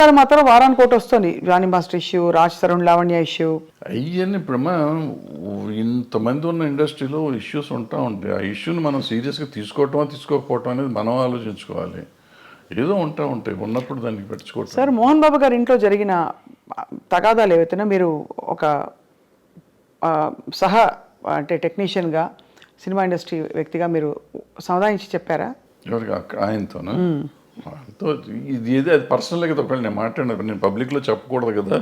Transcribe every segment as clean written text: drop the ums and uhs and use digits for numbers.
పుస్తకాలు మాత్రం వారానికి ఒకటి వస్తుంది. Jani master issue, Raj Tarun Lavanya issue. అవన్నీ ఇప్పుడు ఇంతమంది ఉన్న ఇండస్ట్రీలో ఇష్యూస్ ఉంటా ఉంటాయి. ఆ ఇష్యూని మనం సీరియస్గా తీసుకోకపోవటం అనేది మనం ఆలోచించుకోవాలి. ఏదో ఉంటాయి ఉన్నప్పుడు దానికి పెట్టుకోవటం. సార్, మోహన్ బాబు గారి ఇంట్లో జరిగిన తగాదాలు ఏవైతేనా మీరు ఒక అంటే టెక్నీషియన్గా, సినిమా ఇండస్ట్రీ వ్యక్తిగా మీరు సమాధానించి చెప్పారా? ఎవరికి ఆయనతోనా? ఆయనతో ఇది ఏదో అది పర్సనల్గా తప్ప నేను మాట్లాడినప్పుడు నేను పబ్లిక్లో చెప్పకూడదు కదా.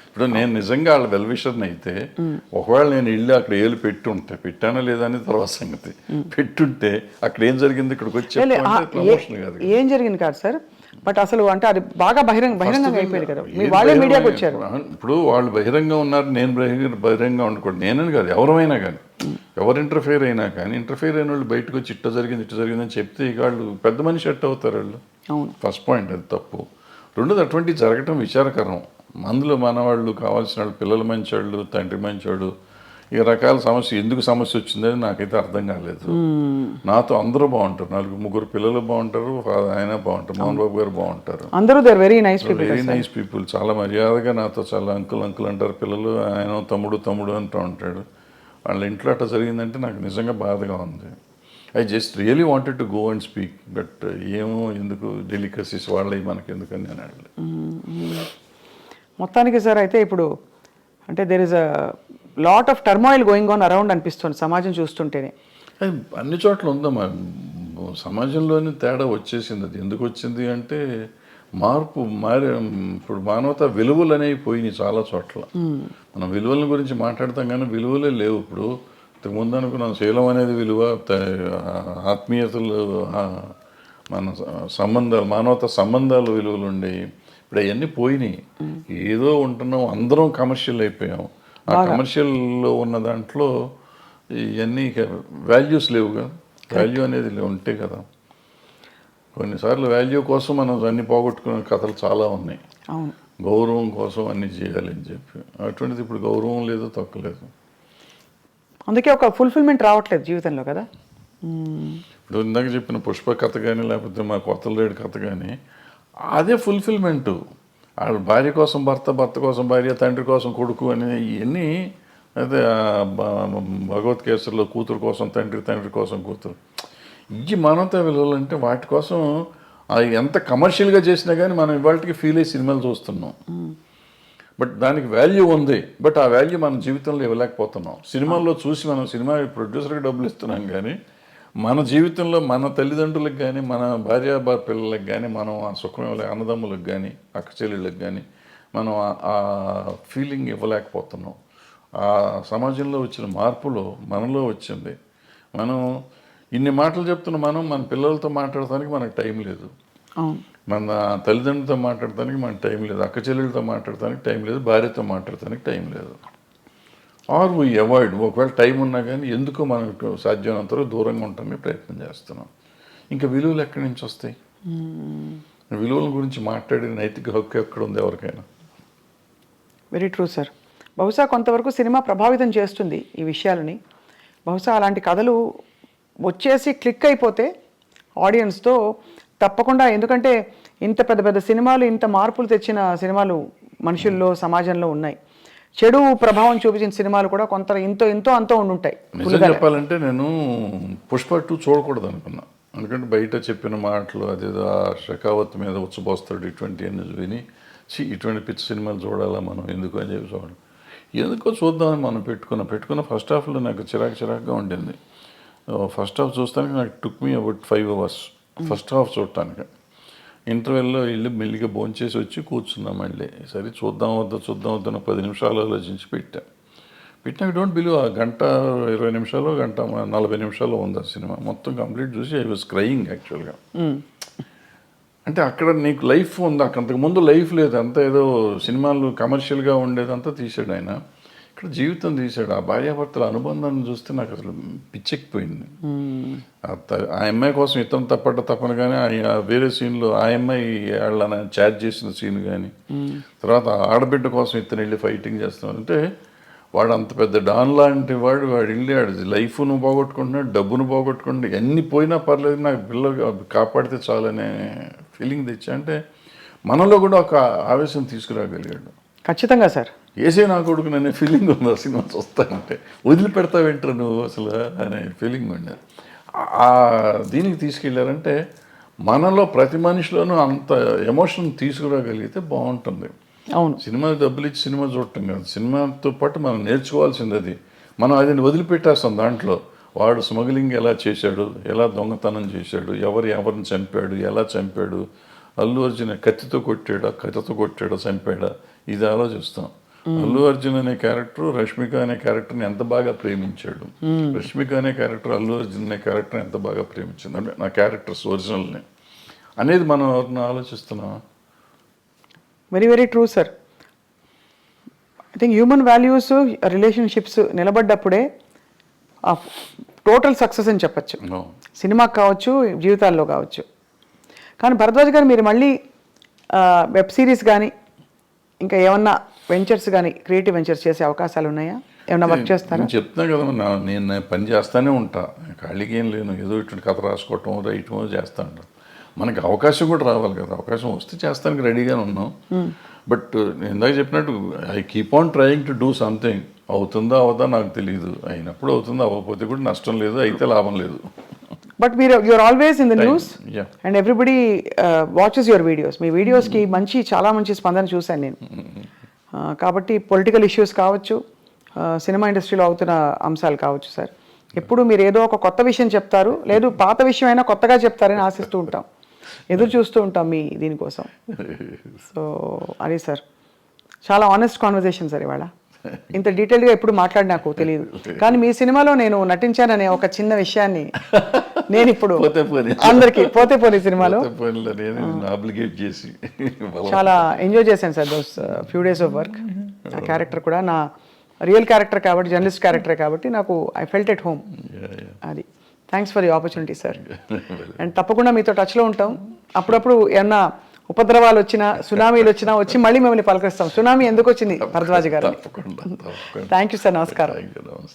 ఇప్పుడు నేను నిజంగా వాళ్ళ వెల్విషర్ని అయితే ఒకవేళ నేను వెళ్ళి అక్కడ ఏళ్ళు పెట్టానా లేదా అనేది తర్వాత సంగతి. పెట్టుంటే అక్కడ ఏం జరిగింది ఇక్కడికి వచ్చి ప్రమోషన్ కాదు. ఏం జరిగింది కాదు సార్, బట్ అసలు అంటే అది బాగా బహిరంగంగా అయిపోయింది కదా, వాళ్ళే మీడియాకి వచ్చారు. ఇప్పుడు వాళ్ళు బహిరంగంగా ఉన్నారు, నేను బహిరంగంగా ఉండకూడదు. నేనని కాదు, ఎవరైనా కానీ, ఎవరు ఇంటర్ఫేర్ అయినా కానీ, ఇంటర్ఫేర్ అయిన వాళ్ళు బయటకు వచ్చి ఇట్ట జరిగిందని చెప్తే ఇక వాళ్ళు పెద్ద మనిషి ఎట్ అవుతారు వాళ్ళు. ఫస్ట్ పాయింట్ అది తప్పు. రెండోది అటువంటి జరగటం విచారకరం. అందులో మనవాళ్ళు కావాల్సిన వాళ్ళు, పిల్లలు మంచివాళ్ళు, తండ్రి మంచివాడు, ఈ రకాల ఎందుకు సమస్య వచ్చిందని నాకైతే అర్థం కాలేదు. నాతో అందరూ బాగుంటారు, 4-3 పిల్లలు బాగుంటారు, ఆయన బాగుంటారు, మోహన్ బాబు గారు బాగుంటారు, అందరూ వెరీ నైస్ పీపుల్. చాలా మర్యాదగా నాతో చాలా అంకుల్ అంటారు పిల్లలు, ఆయన తమ్ముడు అంటూ ఉంటాడు. వాళ్ళ ఇంట్లో అట్లా జరిగిందంటే నాకు నిజంగా బాధగా ఉంది. I just really wanted to go and speak, but ఏమో ఎందుకు డెలికసీస్ వాళ్ళవి మనకి ఎందుకని నేను అడగలేదు. మొత్తానికి సార్, అయితే ఇప్పుడు అంటే there is a lot of turmoil going on around అనిపిస్తుంది సమాజం చూస్తుంటేనే. అన్ని చోట్ల ఉందమ్మా, సమాజంలోని తేడా వచ్చేసింది. అది ఎందుకు వచ్చింది అంటే ఇప్పుడు మానవత విలువలు అనేవి పోయినాయి చాలా చోట్ల. మనం విలువల గురించి మాట్లాడతాం కానీ విలువలే లేవు. ఇప్పుడు ఇంతకుముందు అనుకున్నాం శీలం అనేది విలువ, ఆత్మీయతలు, మన సంబంధాలు, మానవత సంబంధాలు విలువలు ఉండేవి. ఇప్పుడు అవన్నీ పోయినాయి. ఏదో ఉంటున్నాం, అందరం కమర్షియల్ అయిపోయాం. ఆ కమర్షియల్లో ఉన్న దాంట్లో ఇవన్నీ వాల్యూస్ లేవుగా. వాల్యూ అనేది ఉంటే కదా. కొన్నిసార్లు వాల్యూ కోసం మనం అన్ని పోగొట్టుకునే కథలు చాలా ఉన్నాయి. గౌరవం కోసం అన్ని చేయాలి అని చెప్పి, అటువంటిది ఇప్పుడు గౌరవం లేదు, తక్కువలేదు. అందుకే ఒక ఫుల్ఫిల్మెంట్ రావట్లేదు జీవితంలో కదా. ఇప్పుడు ఇందాక చెప్పిన పుష్ప కథ కానీ, లేకపోతే మా కొత్త లేడి కథ కానీ, అదే ఫుల్ఫిల్మెంటు. వాళ్ళ భార్య కోసం భర్త, భర్త కోసం భార్య, తండ్రి కోసం కొడుకు అని ఇవన్నీ. అదే భగవద్గీతలో కూతురు కోసం తండ్రి, తండ్రి కోసం కూతురు, ఈ మానవతా విలువలు అంటే వాటి కోసం ఎంత కమర్షియల్గా చేసినా కానీ మనం ఇవాళకి ఫీల్ అయ్యి సినిమాలు చూస్తున్నాం. బట్ దానికి వాల్యూ ఉంది, బట్ ఆ వాల్యూ మన జీవితంలో ఇవ్వలేకపోతున్నాం. సినిమాల్లో చూసి మనం సినిమా ప్రొడ్యూసర్కి డబ్బులు ఇస్తున్నాం కానీ మన జీవితంలో మన తల్లిదండ్రులకు కానీ, మన భార్య పిల్లలకు కానీ మనం ఆ సుఖం అన్నదమ్ములకు కానీ, అక్క చెల్లెళ్ళకి కానీ మనం ఆ ఫీలింగ్ ఇవ్వలేకపోతున్నాం. ఆ సమాజంలో వచ్చిన మార్పులో మనలో వచ్చింది. మనం ఇన్ని మాటలు చెప్తున్న మనం మన పిల్లలతో మాట్లాడటానికి మనకు టైం లేదు, మన తల్లిదండ్రులతో మాట్లాడటానికి మనకు టైం లేదు, అక్క చెల్లెళ్ళతో మాట్లాడటానికి టైం లేదు, భార్యతో మాట్లాడటానికి టైం లేదు. Are we avoid. ఒకవేళ టైం ఉన్నా కానీ ఎందుకో మనకు సాధ్యమైనంత వరకు దూరంగా ఉండటానికి ప్రయత్నం చేస్తున్నాం. ఇంకా విలువలు ఎక్కడి నుంచి వస్తాయి? విలువల గురించి మాట్లాడే నైతిక హక్కు ఎక్కడ ఉంది ఎవరికైనా? Very true sir. బహుశా కొంతవరకు సినిమా ప్రభావితం చేస్తుంది ఈ విషయాలని. బహుశా అలాంటి కథలు వచ్చేసి క్లిక్ అయిపోతే ఆడియన్స్తో తప్పకుండా, ఎందుకంటే ఇంత పెద్ద పెద్ద సినిమాలు, ఇంత మార్పులు తెచ్చిన సినిమాలు మనుషుల్లో, సమాజంలో ఉన్నాయి. చెడు ప్రభావం చూపించిన సినిమాలు కూడా కొంత ఎంతో అంతో ఉండుంటాయి. నిజం చెప్పాలంటే నేను పుష్ప 2 చూడకూడదు అనుకున్నా. ఎందుకంటే బయట చెప్పిన మాటలు, అదేదో ఆ షెకావత్ మీద ఉచ్చబోస్తాడు, ఇటువంటి అన్ని విని ఇటువంటి పిచ్చి సినిమాలు చూడాలా మనం ఎందుకు అని చెప్పి చూడాలి. ఎందుకో చూద్దామని మనం పెట్టుకున్న ఫస్ట్ హాఫ్లో నాకు చిరాకుగా ఉండింది. ఫస్ట్ హాఫ్ చూస్తానికి నాకు took me about 5 hours first half చూడటానికి. ఇంటర్వెల్లో వెళ్ళి మెల్లిగా భోంచేసి వచ్చి కూర్చున్నాం. మళ్ళీ సరే చూద్దాం వద్దా 10 నిమిషాలు ఆలోచించి పెట్టినా డోంట్ బిలీవ్, ఆ 1:20 నిమిషాలు, 1:40 నిమిషాలు ఉంది ఆ సినిమా. మొత్తం కంప్లీట్ చూసి ఐ వాజ్ క్రయింగ్ యాక్చువల్గా. అంటే అక్కడ నీకు లైఫ్ ఉంది, అంతకుముందు లైఫ్ లేదు, అంతా ఏదో సినిమాలు కమర్షియల్గా ఉండేదంతా తీసాడు ఆయన. ఇక్కడ జీవితం తీశాడు. ఆ భార్యాభర్తల అనుబంధాన్ని చూస్తే నాకు అసలు పిచ్చెక్కిపోయింది. ఆ అమ్మాయి కోసం ఇతను తప్పన కానీ వేరే సీన్లో ఆ అమ్మాయి వాళ్ళని చాట్ చేసిన సీన్ కానీ, తర్వాత ఆడబిడ్డ కోసం ఇతను వెళ్ళి ఫైటింగ్ చేస్తున్నాడు. అంటే వాడు అంత పెద్ద డాన్ లాంటి వాడు వెళ్ళి లైఫ్ను పోగొట్టుకుంటున్నాడు, డబ్బును పోగొట్టుకుంటున్నాడు, ఎన్ని పోయినా పర్లేదు నాకు పిల్లలు కాపాడితే చాలనే ఫీలింగ్ తెచ్చా. అంటే మనలో కూడా ఒక ఆవేశం తీసుకురాగలిగాడు. ఖచ్చితంగా సార్. ఏసే నా కొడుకు అనే ఫీలింగ్ ఉంది ఆ సినిమా చూస్తానంటే. వదిలిపెడతావేంట్రా నువ్వు అసలు అనే ఫీలింగ్ ఉండే. ఆ దీనికి తీసుకెళ్ళారంటే మనలో ప్రతి మనిషిలోనూ అంత ఎమోషన్ తీసుకురాగలిగితే బాగుంటుంది. అవును. సినిమా డబ్బులు ఇచ్చి సినిమా చూడటం కాదు, సినిమాతో పాటు మనం నేర్చుకోవాల్సింది అది. మనం అది వదిలిపెట్టేస్తాం. దాంట్లో వాడు స్మగ్లింగ్ ఎలా చేశాడు, ఎలా దొంగతనం చేశాడు, ఎవరిని చంపాడు, ఎలా చంపాడు, అల్లు అర్జున్ కత్తితో కొట్టాడా చంపాడా, ఇది ఆలోచిస్తాం. అల్లు అర్జున్ అనే క్యారెక్టర్ రష్మిక అనే క్యారెక్టర్ని ఎంత బాగా ప్రేమించాడు, రష్మిక అనే క్యారెక్టర్ అల్లు అర్జున్ అనే క్యారెక్టర్ని ఎంత బాగా ప్రేమించింది, అంటే నా క్యారెక్టర్స్ ఒరిజినల్ని అనేది మనం ఎవరిని ఆలోచిస్తున్నాం. Very very true sir. I think human values, relationships నిలబడ్డప్పుడే టోటల్ సక్సెస్ అని చెప్పచ్చు. సినిమాకి కావచ్చు, జీవితాల్లో కావచ్చు. కానీ భరద్వాజ్ గారు మీరు మళ్ళీ వెబ్ సిరీస్ కానీ ఇంకా ఏమన్నా వెంచర్స్ కానీ క్రియేటివ్ వెంచర్స్ చేసే అవకాశాలు ఉన్నాయా? ఏమన్నా వర్క్ చేస్తారా? నేను చెప్తున్నా కదా, నేను పని చేస్తానే ఉంటా, ఖాళీగా ఏం లేను. ఏదో ఇటు కథ రాసుకోవటం రైటమో చేస్తా ఉంటాను. మనకి అవకాశం కూడా రావాలి కదా, అవకాశం వస్తే చేస్తానికి రెడీగానే ఉన్నాం. బట్ నేను ఇందాక చెప్పినట్టు I keep on trying to do something. అవుతుందా అవదా నాకు తెలియదు, అయినప్పుడు అవుతుందా, అవ్వకపోతే కూడా నష్టం లేదు, అయితే లాభం లేదు. బట్ మీరు you are always in the news and everybody watches your videos. మీ వీడియోస్కి చాలా మంచి స్పందన చూశాను నేను. కాబట్టి పొలిటికల్ ఇష్యూస్ కావచ్చు, సినిమా ఇండస్ట్రీలో అవుతున్న అంశాలు కావచ్చు సార్, ఎప్పుడు మీరు ఏదో ఒక కొత్త విషయం చెప్తారు, లేదు పాత విషయం అయినా కొత్తగా చెప్తారని ఆశిస్తూ ఉంటాం, ఎదురు చూస్తూ ఉంటాం మీ దీనికోసం. సో అది సార్, చాలా ఆనెస్ట్ కాన్వర్జేషన్ సార్ ఇవాళ. ఇంత డీటెయిల్గా ఎప్పుడు మాట్లాడి నాకు తెలియదు, కానీ మీ సినిమాలో నేను నటించాననే ఒక చిన్న విషయాన్ని నేను ఇప్పుడు అందరికీ పోతే పోనీ సినిమాలో చాలా ఎంజాయ్ చేశాను sir. Those few days of work. ఆ క్యారెక్టర్ కూడా నా రియల్ క్యారెక్టర్ కాబట్టి, జర్నలిస్ట్ క్యారెక్టరే కాబట్టి నాకు ఐ ఫెల్ట్ ఎట్ హోమ్. అది thanks for the opportunity sir. And తప్పకుండా మీతో టచ్లో ఉంటాం. అప్పుడప్పుడు ఏమన్నా ఉపద్రవాలు వచ్చినా, సునామీలు వచ్చినా వచ్చి మళ్ళీ మిమ్మల్ని పలకరిస్తాం. సునామీ ఎందుకు వచ్చింది భరద్వాజ్ గారు? Thank you sir. నమస్కారం.